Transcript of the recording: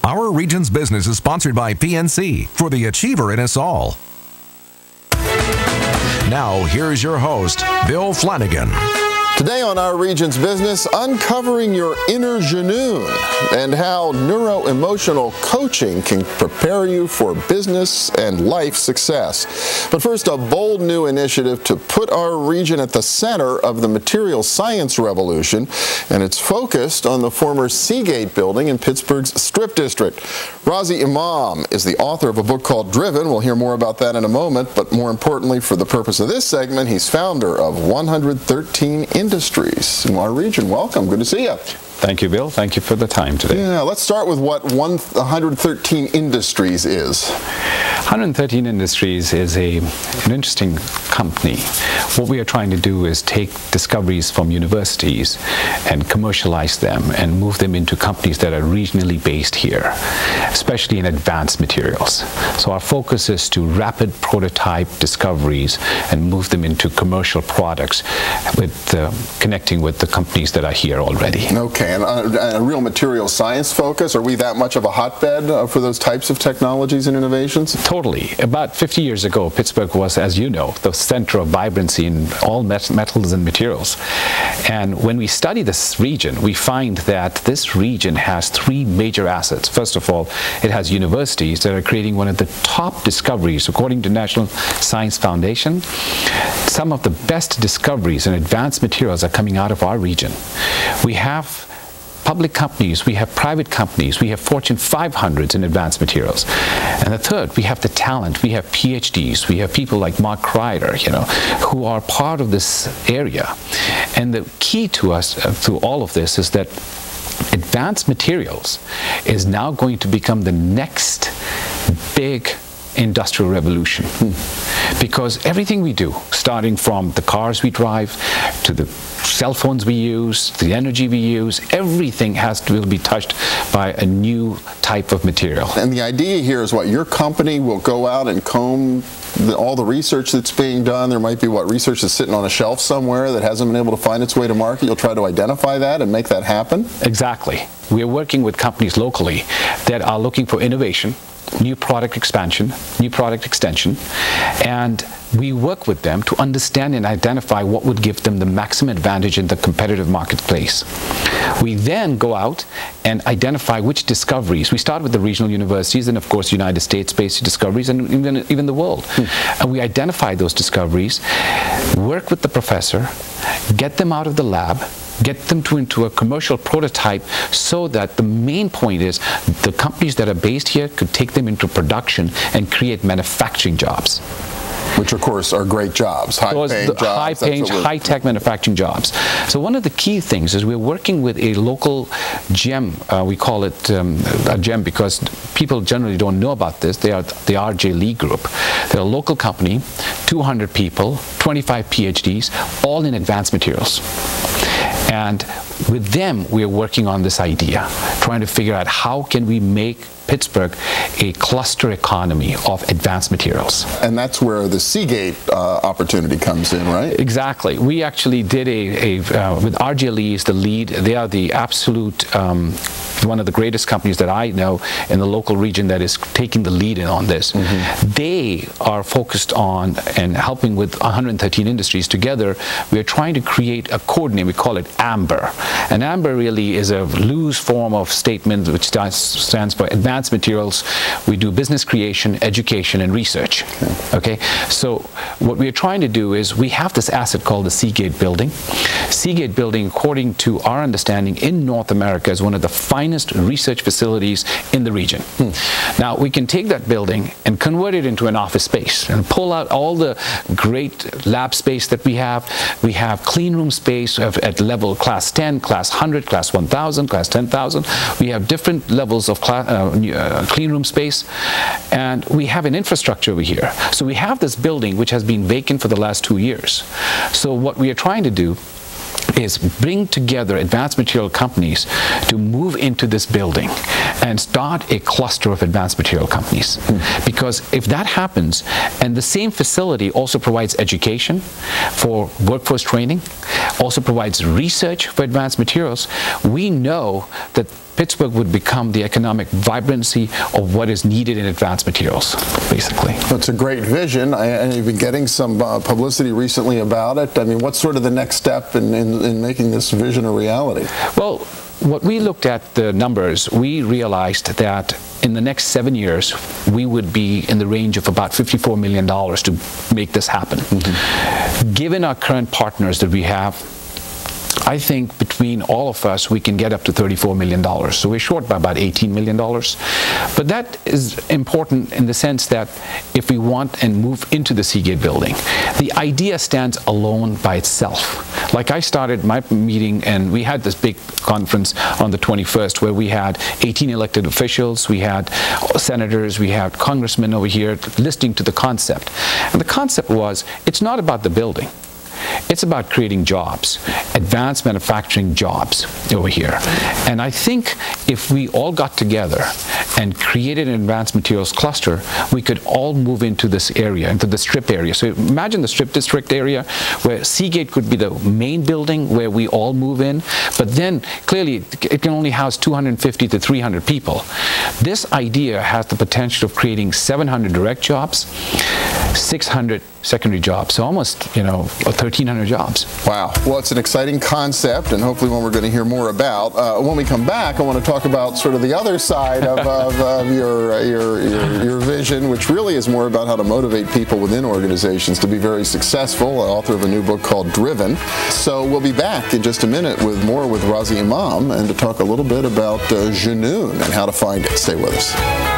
Our Region's Business is sponsored by PNC, for the achiever in us all. Now, here's your host, Bill Flanagan. Today on Our Region's Business, uncovering your inner genoon and how neuro-emotional coaching can prepare you for business and life success. But first, a bold new initiative to put our region at the center of the material science revolution, and it's focused on the former Seagate building in Pittsburgh's Strip District. Razi Imam is the author of a book called Driven. We'll hear more about that in a moment, but more importantly, for the purpose of this segment, he's founder of 113 Industries in our region. Welcome. Good to see you. Thank you, Bill. Thank you for the time today. Yeah, let's start with what 113 Industries is. 113 Industries is an interesting company. What we are trying to do is take discoveries from universities and commercialize them and move them into companies that are regionally based here, especially in advanced materials. So our focus is to rapid prototype discoveries and move them into commercial products with connecting with the companies that are here already. Okay, and a real material science focus? Are we that much of a hotbed for those types of technologies and innovations? Totally. About 50 years ago, Pittsburgh was, as you know, the center of vibrancy in all metals and materials. And when we study this region, we find that this region has three major assets. First of all, it has universities that are creating one of the top discoveries, according to National Science Foundation. Some of the best discoveries in advanced materials are coming out of our region. We have public companies, we have private companies, we have Fortune 500s in advanced materials. And the third, we have the talent, we have PhDs, we have people like Mark Kreider, who are part of this area. And the key to us, through all of this, is that advanced materials is now going to become the next big industrial revolution. Because everything we do, starting from the cars we drive to the cell phones we use, the energy we use, everything will be touched by a new type of material. And the idea here is what? Your company will go out and comb all the research that's being done. There might be research that's sitting on a shelf somewhere that hasn't been able to find its way to market. You'll try to identify that and make that happen? Exactly. We are working with companies locally that are looking for innovation, new product expansion, new product extension, and we work with them to understand and identify what would give them the maximum advantage in the competitive marketplace. We then go out and identify which discoveries. We start with the regional universities and, of course, United States-based discoveries and even the world. And we identify those discoveries, work with the professor, get them out of the lab, get them into a commercial prototype, so that the main point is the companies that are based here could take them into production and create manufacturing jobs. Which, of course, are great jobs, high-paying jobs. High-paying, high-tech manufacturing jobs. So one of the key things is we're working with a local gem. We call it a gem because people generally don't know about this. They are the RJ Lee Group. They're a local company, 200 people, 25 PhDs, all in advanced materials. And with them, we are working on this idea, trying to figure out how can we make Pittsburgh a cluster economy of advanced materials. And that's where the Seagate opportunity comes in, right? Exactly. We actually did with RJ Lee is the lead. They are the absolute, one of the greatest companies that I know in the local region that is taking the lead in on this. They are focused on and helping with 113 Industries. Together, we are trying to create a code name. We call it AMBER. And AMBER really is a loose form of statement which stands for Advanced Materials. We do business creation, education, and research. Okay? So what we are trying to do is we have this asset called the Seagate building. Seagate building, according to our understanding, in North America is one of the finest research facilities in the region. Now, we can take that building and convert it into an office space and pull out all the great lab space that we have. We have clean room space at level class 10, class 100, class 1000, class 10,000. We have different levels of clean room space, and we have an infrastructure over here. So we have this building which has been vacant for the last 2 years. So what we are trying to do is bring together advanced material companies to move into this building and start a cluster of advanced material companies. Because if that happens, and the same facility also provides education for workforce training, also provides research for advanced materials, we know that Pittsburgh would become the economic vibrancy of what is needed in advanced materials, basically. That's a great vision, and you've been getting some publicity recently about it. I mean, what's sort of the next step in making this vision a reality? Well, what we looked at the numbers, we realized that in the next 7 years, we would be in the range of about $54 million to make this happen. Given our current partners that we have, I think between all of us, we can get up to $34 million. So we're short by about $18 million. But that is important in the sense that if we want and move into the Seagate building, the idea stands alone by itself. Like I started my meeting, and we had this big conference on the 21st where we had 18 elected officials, we had senators, we had congressmen over here listening to the concept. And the concept was, it's not about the building. It's about creating jobs, advanced manufacturing jobs over here. And I think if we all got together and created an advanced materials cluster, we could all move into this area, into the Strip area. So imagine the Strip District area where Seagate could be the main building where we all move in, but then clearly it can only house 250 to 300 people. This idea has the potential of creating 700 direct jobs, 600 secondary jobs, so almost, 1,300 jobs. Wow. Well, it's an exciting concept, and hopefully one we're going to hear more about. When we come back, I want to talk about sort of the other side of your vision, which really is more about how to motivate people within organizations to be very successful, author of a new book called Driven. So we'll be back in just a minute with more with Razi Imam, and to talk a little bit about Junoon and how to find it. Stay with us.